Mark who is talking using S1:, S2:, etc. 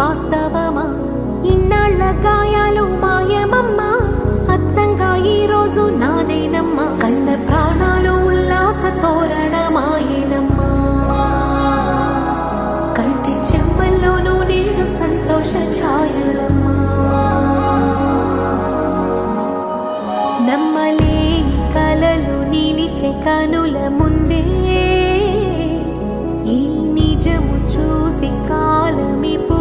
S1: వాస్తవమా? ఇన్నాళ్ళ గాయాలు మాయమమ్మా, అచ్చంగా ఈ రోజు నాదేనమ్మా. కన్న ప్రాణాలు ఉల్లాస తోరణమాయేనమ్మా, కంటి చెమ్మల్లోనూ నేను సంతోష ఛాయలమ్మా. నమ్మలేని కలలు నిలిచే కనుల ముందే ఈ నిజము చూసి కాలమిపు